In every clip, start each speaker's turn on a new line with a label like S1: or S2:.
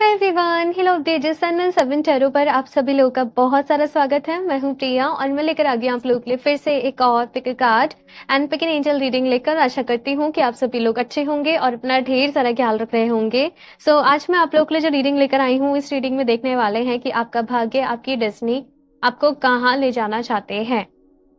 S1: Hi everyone, hello updates and seven tarot पर आप सभी लोगों का बहुत सारा स्वागत है। मैं हूं प्रिया और मैं लेकर आ गई आप लोगों के लिए फिर से एक और pick a card and pick an angel reading लेकर। आशा करती हूं कि आप सभी लोग अच्छे होंगे और अपना ढेर सारा ख्याल रख रहे होंगे। आज मैं आप लोगों के लिए जो रीडिंग लेकर आई हूँ, इस रीडिंग में देखने वाले हैं कि आपका भाग्य, आपकी डेस्टिनी आपको कहाँ ले जाना चाहते हैं,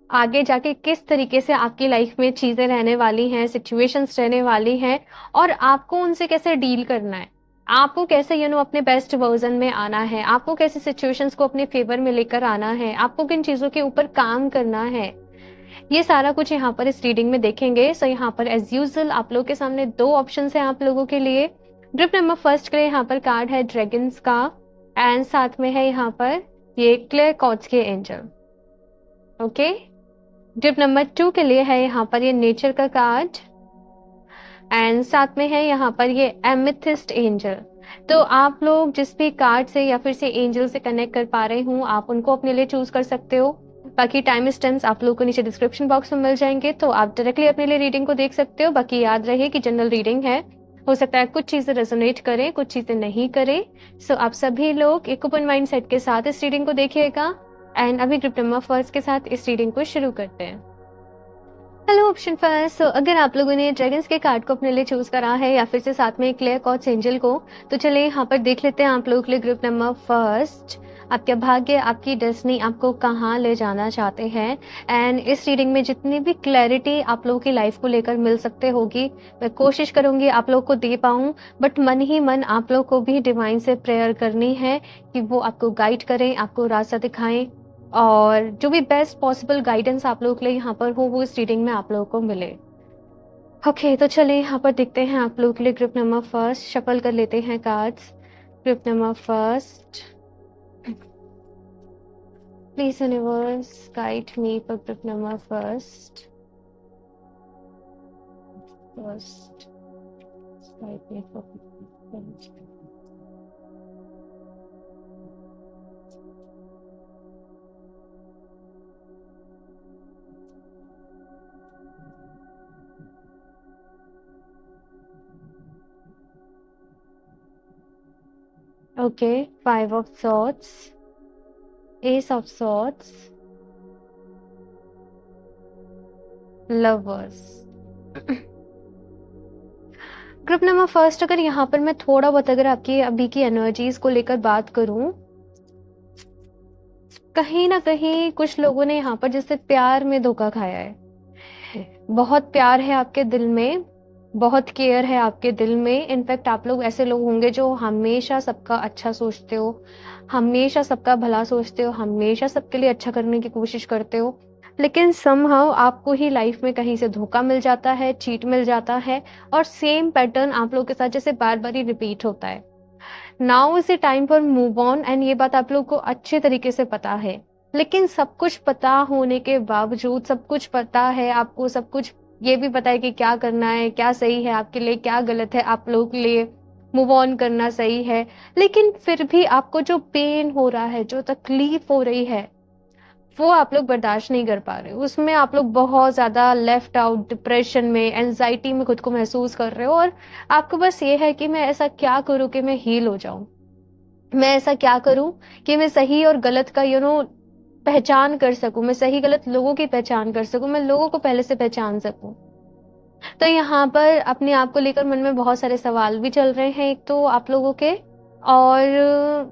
S1: आगे जाके किस तरीके से आपकी लाइफ में चीजें रहने वाली हैं, सिचुएशंस रहने वाली हैं और आपको उनसे कैसे डील करना है, आपको कैसे अपने बेस्ट वर्जन में आना है, आपको कैसे सिचुएशंस को अपने फेवर में लेकर आना है, आपको किन चीजों के ऊपर काम करना है, ये सारा कुछ यहाँ पर इस रीडिंग में देखेंगे। यहाँ पर एज यूजुअल आप लोगों के सामने दो ऑप्शन है आप लोगों के लिए। ग्रुप नंबर फर्स्ट के लिए यहाँ पर कार्ड है ड्रैगन्स का एंड साथ में है यहाँ पर ये क्लियर कॉर्ड्स के एंजल। ओके, ग्रुप नंबर 2 के लिए है यहाँ पर ये नेचर का कार्ड एंड साथ में है यहाँ पर ये एमेथिस्ट एंजल। तो आप लोग जिस भी कार्ड से या फिर से एंजल से कनेक्ट कर पा रहे हूँ, आप उनको अपने लिए चूज कर सकते हो। बाकी टाइम स्टैम्प्स आप लोगों को नीचे डिस्क्रिप्शन बॉक्स में मिल जाएंगे, तो आप डायरेक्टली अपने लिए रीडिंग को देख सकते हो। बाकी याद रहे कि जनरल रीडिंग है, हो सकता है कुछ चीजें रेजोनेट करें, कुछ चीजें नहीं करें। आप सभी लोग एक ओपन माइंड सेट के साथ इस रीडिंग को देखिएगा एंड अभी ग्रुप नंबर फर्स्ट के साथ इस रीडिंग को शुरू करते हैं। हेलो ऑप्शन फर्स्ट, अगर आप लोगों ने ड्रैगन्स के कार्ड को अपने लिए चूज करा है या फिर से साथ में क्लियर कॉर्ड्स एंजल को, तो चलिए यहाँ पर देख लेते हैं आप लोगों के लिए ग्रुप नंबर फर्स्ट, आपका भाग्य, आपकी डेस्टिनी आपको कहाँ ले जाना चाहते हैं। एंड इस रीडिंग में जितनी भी क्लैरिटी आप लोगों की लाइफ को लेकर मिल सकते होगी, मैं कोशिश करूंगी आप लोग को दे पाऊं, बट मन ही मन आप लोग को भी डिवाइन से प्रेयर करनी है कि वो आपको गाइड करें, आपको रास्ता दिखाएं और जो भी बेस्ट पॉसिबल गाइडेंस आप लोगों के लिए यहाँ पर हो वो इस रीडिंग में आप लोगों को मिले। ओके, तो चलिए यहाँ पर देखते हैं आप लोगों के लिए ग्रुप नंबर फर्स्ट, शफल कर लेते हैं cards. Group number first, please universe guide me for group number first. Guide me for first. Okay, 5 of swords, ace of swords, lovers। Group number first, अगर यहाँ पर मैं थोड़ा बहुत अगर आपकी अभी की एनर्जीज को लेकर बात करूं, कहीं ना कहीं कुछ लोगों ने यहाँ पर जैसे प्यार में धोखा खाया है। बहुत प्यार है आपके दिल में, बहुत केयर है आपके दिल में। इनफैक्ट आप लोग ऐसे लोग होंगे जो हमेशा सबका अच्छा सोचते हो, हमेशा सबका भला सोचते हो, हमेशा सबके लिए अच्छा करने की कोशिश करते हो, लेकिन समहाउ आपको ही लाइफ में कहीं से धोखा मिल जाता है, चीट मिल जाता है और सेम पैटर्न आप लोगों के साथ जैसे बार बार ही रिपीट होता है। Now is a time for move on and ये बात आप लोग को अच्छे तरीके से पता है, लेकिन सब कुछ पता होने के बावजूद, सब कुछ पता है आपको, सब कुछ ये भी पता है कि क्या करना है, क्या सही है आपके लिए, क्या गलत है आप लोगों के लिए, मूव ऑन करना सही है, लेकिन फिर भी आपको जो पेन हो रहा है, जो तकलीफ हो रही है, वो आप लोग बर्दाश्त नहीं कर पा रहे हो। उसमें आप लोग बहुत ज्यादा लेफ्ट आउट, डिप्रेशन में, एंजाइटी में खुद को महसूस कर रहे हो और आपको बस ये है कि मैं ऐसा क्या करूं कि मैं हील हो जाऊं, मैं ऐसा क्या करूं कि मैं सही और गलत का पहचान कर सकूं, मैं सही गलत लोगों की पहचान कर सकूं, मैं लोगों को पहले से पहचान सकूं। तो यहाँ पर अपने आप को लेकर मन में बहुत सारे सवाल भी चल रहे हैं एक तो आप लोगों के, और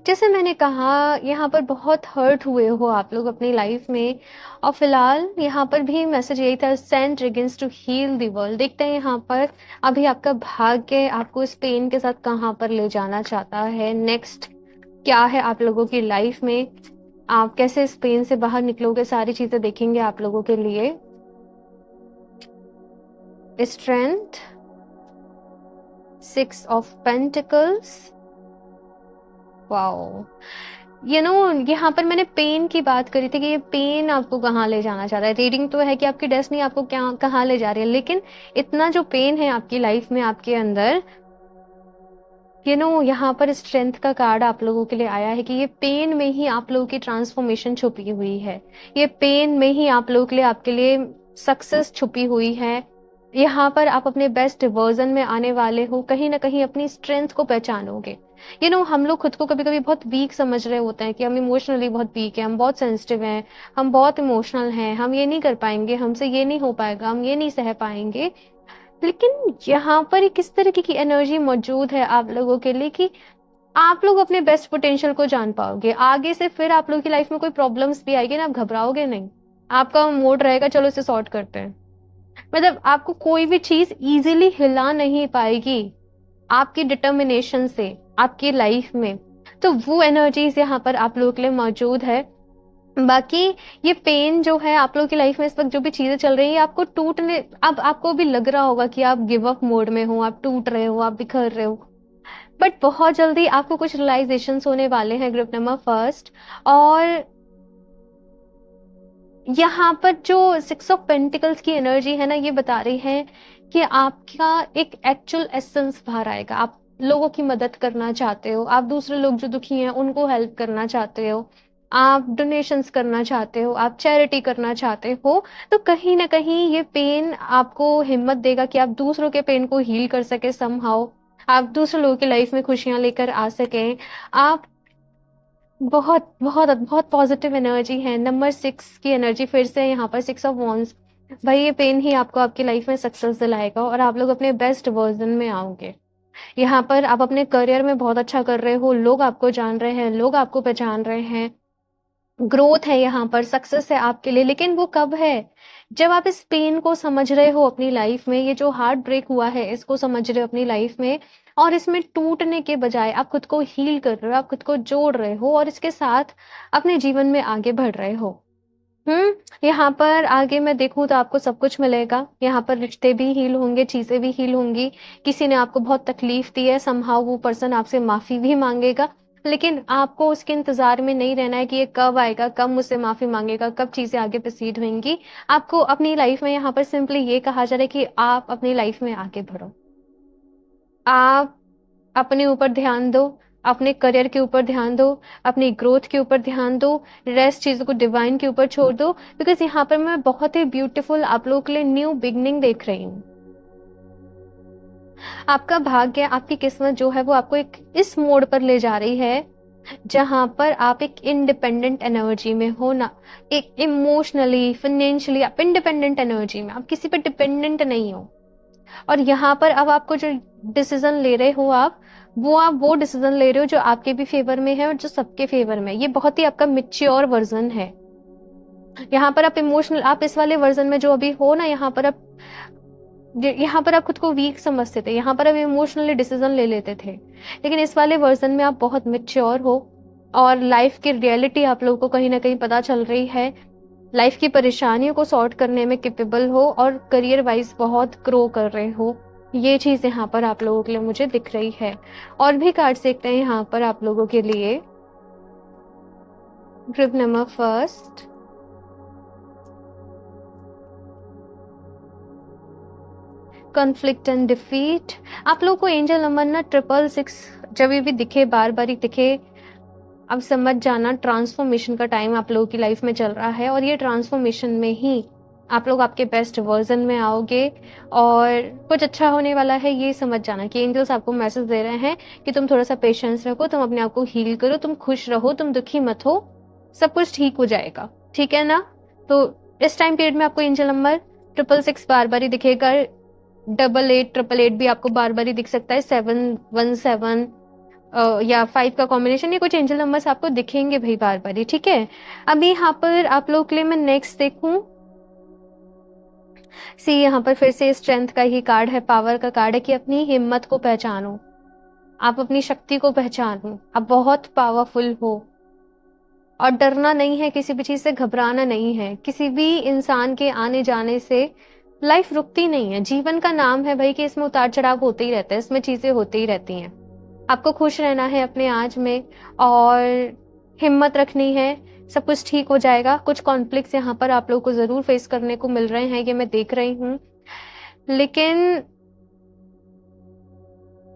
S1: जैसे मैंने कहा यहाँ पर बहुत हर्ट हुए हो आप लोग अपनी लाइफ में, और फिलहाल यहाँ पर भी मैसेज यही था, send dragons to heal the world. देखते हैं यहाँ पर अभी आपका भाग्य आपको इस पेन के साथ कहाँ पर ले जाना चाहता है, नेक्स्ट क्या है आप लोगों की लाइफ में, आप कैसे इस पेन से बाहर निकलोगे, सारी चीजें देखेंगे आप लोगों के लिए। Strength, 6 of pentacles, wow. यहाँ पर मैंने पेन की बात करी थी कि ये पेन आपको कहाँ ले जाना चाहता है। रीडिंग तो है कि आपकी डेस्टिनी आपको क्या कहाँ ले जा रही है, लेकिन इतना जो पेन है आपकी लाइफ में, आपके अंदर, यहाँ पर स्ट्रेंथ का कार्ड आप लोगों के लिए आया है कि ये पेन में ही आप लोगों की ट्रांसफॉर्मेशन छुपी हुई है, ये पेन में ही आप लोगों के लिए, आपके लिए सक्सेस छुपी हुई है। यहाँ पर आप अपने बेस्ट वर्जन में आने वाले हो, कहीं ना कहीं अपनी स्ट्रेंथ को पहचानोगे। हम लोग खुद को कभी कभी बहुत वीक समझ रहे होते हैं कि हम इमोशनली बहुत वीक हैं, हम बहुत सेंसिटिव हैं, हम बहुत इमोशनल हैं, हम ये नहीं कर पाएंगे, हमसे ये नहीं हो पाएगा, हम ये नहीं सह पाएंगे। लेकिन यहाँ पर एक किस तरीके की एनर्जी मौजूद है आप लोगों के लिए कि आप लोग अपने बेस्ट पोटेंशियल को जान पाओगे आगे से। फिर आप लोगों की लाइफ में कोई प्रॉब्लम्स भी आएगी ना, आप घबराओगे नहीं। आपका मोड रहेगा चलो इसे सॉर्ट करते हैं। मतलब आपको कोई भी चीज इजीली हिला नहीं पाएगी आपकी डिटर्मिनेशन से आपकी लाइफ में। तो वो एनर्जीज यहाँ पर आप लोगों के लिए मौजूद है। बाकी ये पेन जो है आप लोगों की लाइफ में इस वक्त जो भी चीजें चल रही है आपको टूटने, अब आपको भी लग रहा होगा कि आप गिव अप मोड में हो, आप टूट रहे हो, आप बिखर रहे हो। बट बहुत जल्दी आपको कुछ रियलाइजेशन होने वाले हैं ग्रुप नंबर फर्स्ट। और यहाँ पर जो 6 ऑफ पेंटिकल्स की एनर्जी है ना, ये बता रही है कि आपका एक एक्चुअल एसेंस बाहर आएगा। आप लोगों की मदद करना चाहते हो, आप दूसरे लोग जो दुखी हैं उनको हेल्प करना चाहते हो, आप डोनेशंस करना चाहते हो, आप चैरिटी करना चाहते हो। तो कहीं ना कहीं ये पेन आपको हिम्मत देगा कि आप दूसरों के पेन को हील कर सके समहाउ, आप दूसरे लोगों की लाइफ में खुशियां लेकर आ सकें। आप बहुत बहुत बहुत पॉजिटिव एनर्जी है। नंबर 6 की एनर्जी फिर से यहाँ पर 6 ऑफ वॉन्ड्स। भाई ये पेन ही आपको आपकी लाइफ में सक्सेस दिलाएगा और आप लोग अपने बेस्ट वर्जन में आओगे। यहाँ पर आप अपने करियर में बहुत अच्छा कर रहे हो, लोग आपको जान रहे हैं, लोग आपको पहचान रहे हैं, ग्रोथ है यहाँ पर, सक्सेस है आपके लिए। लेकिन वो कब है? जब आप इस पेन को समझ रहे हो अपनी लाइफ में, ये जो हार्ट ब्रेक हुआ है इसको समझ रहे हो अपनी लाइफ में, और इसमें टूटने के बजाय आप खुद को हील कर रहे हो, आप खुद को जोड़ रहे हो और इसके साथ अपने जीवन में आगे बढ़ रहे हो। यहाँ पर आगे मैं देखूं तो आपको सब कुछ मिलेगा। यहाँ पर रिश्ते भी हील होंगे, चीजें भी हील होंगी। किसी ने आपको बहुत तकलीफ दी है, समहाउ वो पर्सन आपसे माफी भी मांगेगा। लेकिन आपको उसके इंतजार में नहीं रहना है कि ये कब आएगा, कब मुझसे माफी मांगेगा, कब चीजें आगे प्रोसीड होंगी। आपको अपनी लाइफ में यहाँ पर सिंपली ये कहा जा रहा है कि आप अपनी लाइफ में आगे बढ़ो, आप अपने ऊपर ध्यान दो, अपने करियर के ऊपर ध्यान दो, अपनी ग्रोथ के ऊपर ध्यान दो, रेस्ट चीजों को डिवाइन के ऊपर छोड़ दो। बिकॉज यहाँ पर मैं बहुत ही ब्यूटीफुल आप लोगों के लिए न्यू बिगनिंग देख रही हूँ। आपका भाग्य, आपकी किस्मत जो है वो आपको एक इस मोड पर ले जा रही है जहां पर आप एक इंडिपेंडेंट एनर्जी में हो ना, एक इमोशनली फाइनेंशियली आप इंडिपेंडेंट एनर्जी में, आप किसी पर डिपेंडेंट नहीं हो। और यहाँ पर अब आपको जो डिसीजन ले रहे हो आप वो डिसीजन ले रहे हो जो आपके भी फेवर में है और जो सबके फेवर में। ये बहुत ही आपका मिच्योर वर्जन है। यहाँ पर आप इमोशनल, आप इस वाले वर्जन में जो अभी हो ना, यहाँ पर आप खुद को वीक समझते थे, यहाँ पर आप इमोशनली डिसीजन ले लेते थे। लेकिन इस वाले वर्जन में आप बहुत मिच्योर हो और लाइफ की रियलिटी आप लोगों को कहीं ना कहीं पता चल रही है। लाइफ की परेशानियों को सॉर्ट करने में कैपेबल हो और करियर वाइज बहुत ग्रो कर रहे हो। ये चीज यहाँ पर आप लोगों के लिए मुझे दिख रही है। और भी कार्ड देखते हैं यहाँ पर आप लोगों के लिए। Group number first, conflict and defeat. आप लोगों को एंजल नंबर ना 666 जब भी दिखे, बार बार ही दिखे, अब समझ जाना ट्रांसफॉर्मेशन का टाइम आप लोगों की लाइफ में चल रहा है। और ये ट्रांसफॉर्मेशन में ही आप लोग आपके बेस्ट वर्जन में आओगे और कुछ अच्छा होने वाला है। ये समझ जाना कि एंजल्स आपको मैसेज दे रहे हैं कि तुम थोड़ा सा पेशेंस रखो, तुम अपने आप को हील करो, तुम खुश रहो, तुम दुखी मत हो, सब कुछ ठीक हो जाएगा, ठीक है ना। तो इस टाइम पीरियड में आपको एंजल नंबर 666 बार बार ही दिखेगा। 8888 भी आपको बार बार ही दिख सकता है। 717 या 5 का कॉम्बिनेशन, ये कुछ एंजल नंबर्स आपको दिखेंगे भाई बार बार ही, ठीक है। अभी यहाँ पर आप लोग के लिए मैं नेक्स्ट देखूं, सी यहाँ पर फिर से स्ट्रेंथ का ही कार्ड है, पावर का कार्ड है कि अपनी हिम्मत को पहचानो, आप अपनी शक्ति को पहचानो, आप बहुत पावरफुल हो और डरना नहीं है, किसी भी चीज से घबराना नहीं है। किसी भी इंसान के आने जाने से लाइफ रुकती नहीं है। जीवन का नाम है भाई कि इसमें उतार चढ़ाव होते ही रहते हैं, इसमें चीजें होती ही रहती हैं। आपको खुश रहना है अपने आज में और हिम्मत रखनी है, सब कुछ ठीक हो जाएगा। कुछ कॉन्फ्लिक्ट्स यहाँ पर आप लोगों को जरूर फेस करने को मिल रहे हैं, ये मैं देख रही हूँ। लेकिन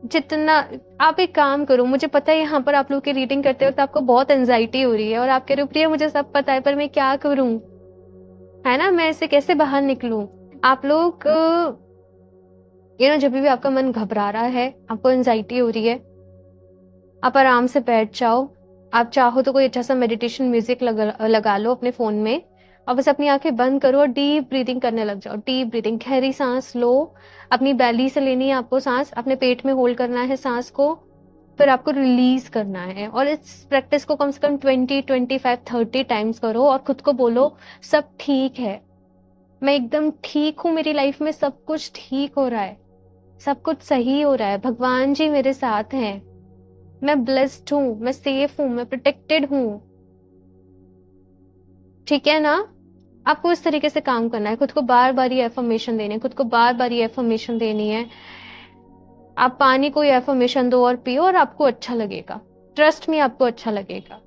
S1: जितना आप एक काम करो, मुझे पता है यहाँ पर आप लोग की रीडिंग करते वक्त आपको बहुत एंजाइटी हो रही है और आप कह रहे हो प्रिया मुझे सब पता है पर मैं क्या करूं, है ना, मैं इससे कैसे बाहर निकलूं। आप लोग जब भी आपका मन घबरा रहा है, आपको एंजाइटी हो रही है, आप आराम से बैठ जाओ। आप चाहो तो कोई अच्छा सा मेडिटेशन म्यूजिक लगा लो अपने फ़ोन में और बस अपनी आँखें बंद करो और डीप ब्रीथिंग करने लग जाओ। डीप ब्रीथिंग, गहरी साँस लो, अपनी बेली से लेनी है आपको साँस, अपने पेट में होल्ड करना है साँस को, फिर आपको रिलीज़ करना है और इस प्रैक्टिस को कम से कम 20, 25, 30 टाइम्स करो और खुद को बोलो, सब ठीक है, मैं एकदम ठीक हूँ, मेरी लाइफ में सब कुछ ठीक हो रहा है, सब कुछ सही हो रहा है, भगवान जी मेरे साथ हैं, मैं ब्लेस्ड हूँ, मैं सेफ हूँ, मैं प्रोटेक्टेड हूँ। ठीक है ना? आपको इस तरीके से काम करना है, खुद को बार बार ये एफर्मेशन देने, खुद को बार बार ये एफर्मेशन देनी है। आप पानी को ये एफर्मेशन दो और पियो और आपको अच्छा लगेगा, ट्रस्ट में आपको अच्छा लगेगा।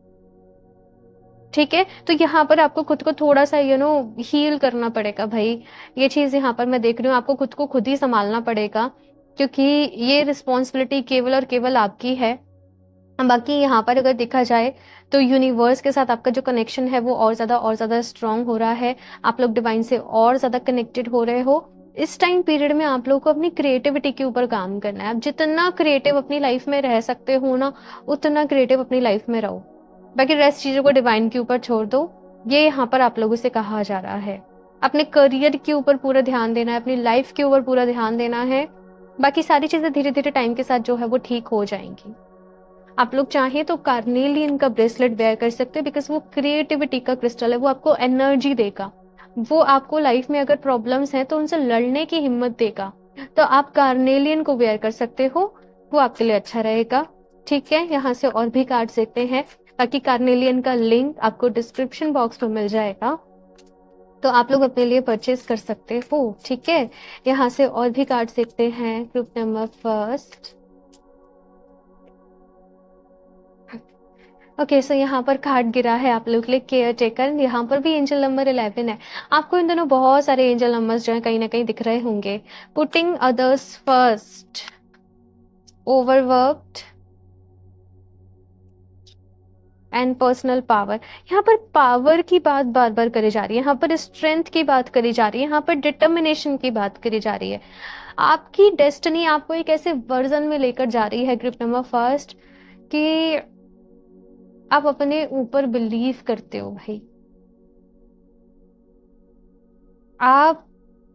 S1: ठीक है, तो यहाँ पर आपको खुद को थोड़ा सा हील करना पड़ेगा भाई। ये चीज यहाँ पर मैं देख रही हूँ, आपको खुद को खुद ही संभालना पड़ेगा, क्योंकि ये रिस्पॉन्सिबिलिटी केवल और केवल आपकी है। बाकी यहाँ पर अगर देखा जाए तो यूनिवर्स के साथ आपका जो कनेक्शन है वो और ज़्यादा स्ट्रांग हो रहा है। आप लोग डिवाइन से और ज़्यादा कनेक्टेड हो रहे हो। इस टाइम पीरियड में आप लोगों को अपनी क्रिएटिविटी के ऊपर काम करना है। आप जितना क्रिएटिव अपनी लाइफ में रह सकते हो ना, उतना क्रिएटिव अपनी लाइफ में रहो। बाकी रेस्ट चीज़ों को डिवाइन के ऊपर छोड़ दो, ये यहाँ पर आप लोगों से कहा जा रहा है। अपने करियर के ऊपर पूरा ध्यान देना है, अपनी लाइफ के ऊपर पूरा ध्यान देना है। बाकी सारी चीज़ें धीरे धीरे टाइम के साथ जो है वो ठीक हो जाएंगी। आप लोग चाहें तो कार्नेलियन का ब्रेसलेट वेयर कर सकते हैं, बिकॉज वो क्रिएटिविटी का क्रिस्टल है, वो आपको एनर्जी देगा, वो आपको लाइफ में अगर प्रॉब्लम्स हैं तो उनसे लड़ने की हिम्मत देगा। तो आप कार्नेलियन को वेयर कर सकते हो, वो आपके लिए अच्छा रहेगा। ठीक है, यहाँ से और भी कार्ड देखते हैं। बाकी कार्नेलियन का लिंक आपको डिस्क्रिप्शन बॉक्स में मिल जाएगा, तो आप लोग अपने लिए परचेज कर सकते हो। ठीक है, यहाँ से और भी कार्ड देखते हैं। Group number first. Okay, so यहाँ पर कार्ड गिरा है आप लोग के लिए केयर टेकर। यहाँ पर भी एंजल नंबर 11 है। आपको इन दोनों बहुत सारे एंजल नंबर्स जो है कहीं ना कहीं दिख रहे होंगे। Putting others first, overworked and personal power. यहाँ पर पावर की बात बार बार करी जा रही है, यहाँ पर स्ट्रेंथ की बात करी जा रही है, यहाँ पर डिटर्मिनेशन की बात करी जा रही है। आपकी डेस्टिनी आपको एक ऐसे वर्जन में लेकर जा रही है ग्रुप नंबर फर्स्ट कि आप अपने ऊपर बिलीव करते हो भाई। आप,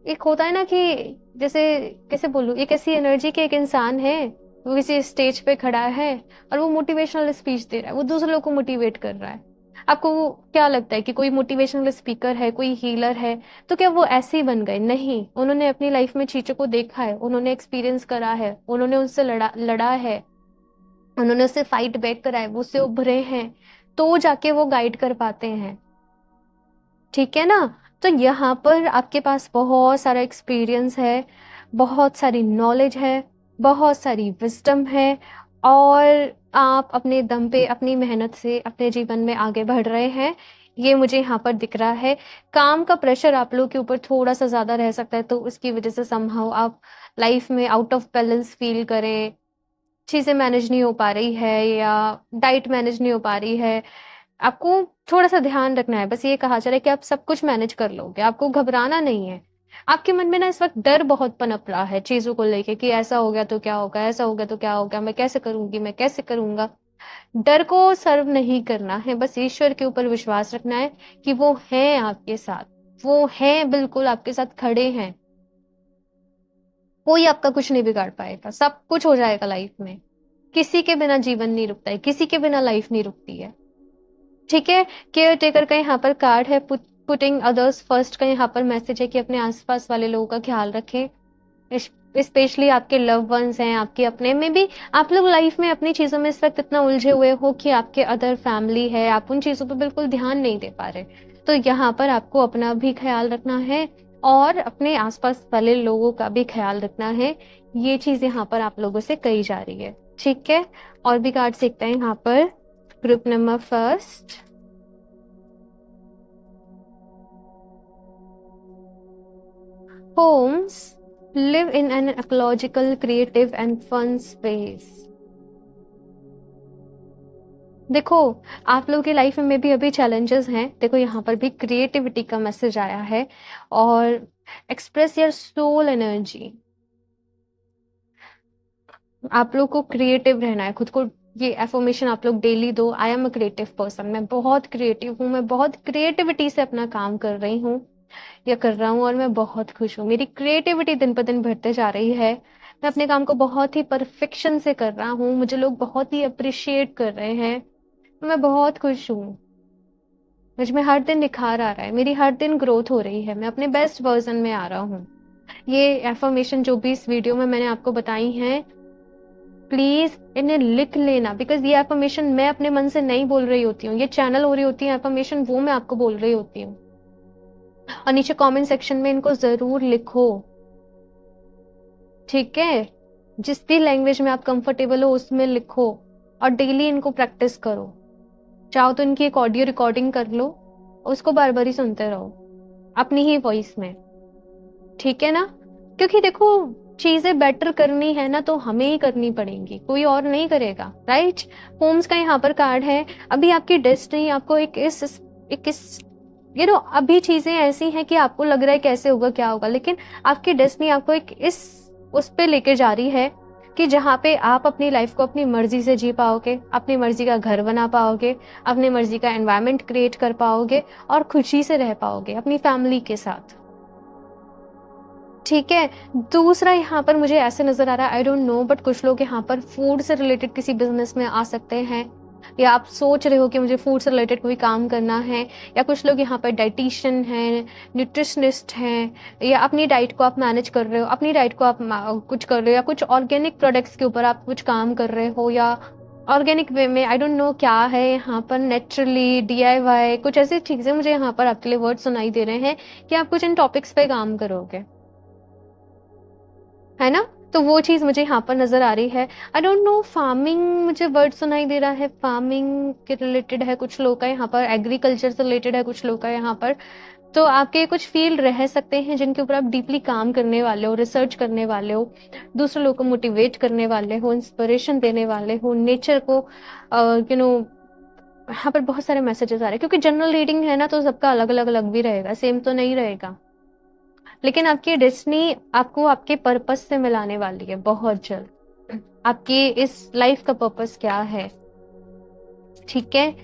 S1: एक होता है ना कि जैसे कैसे बोलूं, एक ऐसी एनर्जी के एक इंसान है, वो किसी स्टेज पे खड़ा है और वो मोटिवेशनल स्पीच दे रहा है, वो दूसरे लोगों को मोटिवेट कर रहा है। आपको क्या लगता है कि कोई मोटिवेशनल स्पीकर है, कोई हीलर है, तो क्या वो ऐसे ही बन गए? नहीं, उन्होंने अपनी लाइफ में चीजों को देखा है, उन्होंने एक्सपीरियंस करा है, उन्होंने उससे लड़ा है, उन्होंने उससे फाइट बैक करा है, वो उससे उभरे हैं, तो जाके वो गाइड कर पाते हैं। ठीक है ना? तो यहाँ पर आपके पास बहुत सारा एक्सपीरियंस है, बहुत सारी नॉलेज है, बहुत सारी विजडम है, और आप अपने दम पे अपनी मेहनत से अपने जीवन में आगे बढ़ रहे हैं, ये मुझे यहाँ पर दिख रहा है। काम का प्रेशर आप लोग के ऊपर थोड़ा सा ज़्यादा रह सकता है, तो उसकी वजह से समहाउ आप लाइफ में आउट ऑफ बैलेंस फील करें, चीज़ें मैनेज नहीं हो पा रही है या डाइट मैनेज नहीं हो पा रही है। आपको थोड़ा सा ध्यान रखना है, बस ये कहा जा रहा है कि आप सब कुछ मैनेज कर लोगे, आपको घबराना नहीं है। आपके मन में ना इस वक्त डर बहुत पनप रहा है चीजों को लेके कि ऐसा हो गया तो क्या होगा, ऐसा हो गया तो क्या होगा, मैं कैसे करूंगी, मैं कैसे करूंगा। डर को सर्व नहीं करना है, बस ईश्वर के ऊपर विश्वास रखना है कि वो हैं आपके साथ, वो हैं, बिल्कुल आपके साथ खड़े हैं। कोई आपका कुछ नहीं बिगाड़ पाएगा, सब कुछ हो जाएगा लाइफ में। किसी के बिना जीवन नहीं रुकता है, किसी के बिना लाइफ नहीं रुकती है। ठीक है, केयर टेकर का यहाँ पर कार्ड है, पुटिंग अदर्स फर्स्ट का यहाँ पर मैसेज है कि अपने आसपास वाले लोगों का ख्याल रखें। स्पेशली आपके लव वंस हैं, आपके अपने में भी आप लोग लाइफ में अपनी चीजों में इस वक्त इतना उलझे हुए हो कि आपके अदर फैमिली है, आप उन चीजों पर बिल्कुल ध्यान नहीं दे पा रहे। तो यहाँ पर आपको अपना भी ख्याल रखना है और अपने आसपास वाले लोगों का भी ख्याल रखना है। ये चीज यहाँ पर आप लोगों से कही जा रही है। ठीक है, और भी कार्ड सीखते हैं यहाँ पर। Group number first, homes live in an ecological, creative and fun space। देखो, आप लोगों की लाइफ में भी अभी चैलेंजेस हैं। देखो, यहाँ पर भी क्रिएटिविटी का मैसेज आया है और एक्सप्रेस योर सोल एनर्जी। आप लोग को क्रिएटिव रहना है, खुद को ये एफर्मेशन आप लोग डेली दो, I am a creative person, मैं बहुत क्रिएटिव हूँ, मैं बहुत क्रिएटिविटी से अपना काम कर रही हूँ या कर रहा हूँ और मैं बहुत खुश हूँ। मेरी क्रिएटिविटी दिन पर दिन बढ़ते जा रही है, मैं अपने काम को बहुत ही परफेक्शन से कर रहा हूँ, मुझे लोग बहुत ही अप्रिशिएट कर रहे हैं, मैं बहुत खुश हूँ। मुझ में हर दिन निखार आ रहा है, मेरी हर दिन ग्रोथ हो रही है, मैं अपने बेस्ट वर्जन में आ रहा हूँ। ये एफर्मेशन जो भी इस वीडियो में मैंने आपको बताई हैं, प्लीज इन्हें लिख लेना, बिकॉज ये एफर्मेशन मैं अपने मन से नहीं बोल रही होती हूँ, ये चैनल हो रही होती है एफर्मेशन, वो मैं आपको बोल रही होती हूँ। और नीचे कमेंट सेक्शन में इनको जरूर लिखो, ठीक है? जिस भी लैंग्वेज में आप कंफर्टेबल हो उसमें लिखो और डेली इनको प्रैक्टिस करो। चाहो तो इनकी एक ऑडियो रिकॉर्डिंग कर लो, उसको बार बार ही सुनते रहो अपनी ही वॉइस में, ठीक है ना? क्योंकि देखो, चीजें बेटर करनी है ना तो हमें ही करनी पड़ेंगी, कोई और नहीं करेगा, राइट? होम्स का यहाँ पर कार्ड है। अभी आपकी डेस्टिनी आपको एक इस अभी चीजें ऐसी हैं कि आपको लग रहा है कैसे होगा क्या होगा, लेकिन आपकी डेस्टिनी आपको एक उस पे लेके जा रही है कि जहाँ पे आप अपनी लाइफ को अपनी मर्जी से जी पाओगे, अपनी मर्जी का घर बना पाओगे, अपनी मर्जी का एनवायरनमेंट क्रिएट कर पाओगे और खुशी से रह पाओगे अपनी फैमिली के साथ, ठीक है? दूसरा यहाँ पर मुझे ऐसे नजर आ रहा है, आई डोंट नो, बट कुछ लोग यहाँ पर फूड से रिलेटेड किसी बिजनेस में आ सकते हैं, या आप सोच रहे हो कि मुझे फूड से रिलेटेड कोई काम करना है, या कुछ लोग यहाँ पर डाइटिशियन हैं, न्यूट्रिशनिस्ट हैं, या अपनी डाइट को आप मैनेज कर रहे हो, अपनी डाइट को आप कुछ कर रहे हो, या कुछ ऑर्गेनिक प्रोडक्ट्स के ऊपर आप कुछ काम कर रहे हो, या ऑर्गेनिक वे में, आई डोंट नो क्या है यहाँ पर, नेचुरली, DIY, कुछ ऐसी चीजें मुझे यहाँ पर आपके लिए वर्ड सुनाई दे रहे हैं कि आप कुछ इन टॉपिक्स पे काम करोगे, है ना? तो वो चीज मुझे यहाँ पर नजर आ रही है। आई डोंट नो, फार्मिंग मुझे वर्ड सुनाई दे रहा है, फार्मिंग के रिलेटेड है कुछ लोग का यहाँ पर, एग्रीकल्चर से रिलेटेड है कुछ लोग का यहाँ पर। तो आपके कुछ फील्ड रह सकते हैं जिनके ऊपर आप डीपली काम करने वाले हो, रिसर्च करने वाले हो, दूसरे लोगों को मोटिवेट करने वाले हो, इंस्पिरेशन देने वाले हो, नेचर को यहाँ पर बहुत सारे मैसेजेस आ रहे हैं, क्योंकि जनरल रीडिंग है ना तो सबका अलग अलग अलग भी रहेगा, सेम तो नहीं रहेगा, लेकिन आपकी डेस्टिनी आपको आपके पर्पस से मिलाने वाली है बहुत जल्द। आपकी इस लाइफ का पर्पस क्या है, ठीक है?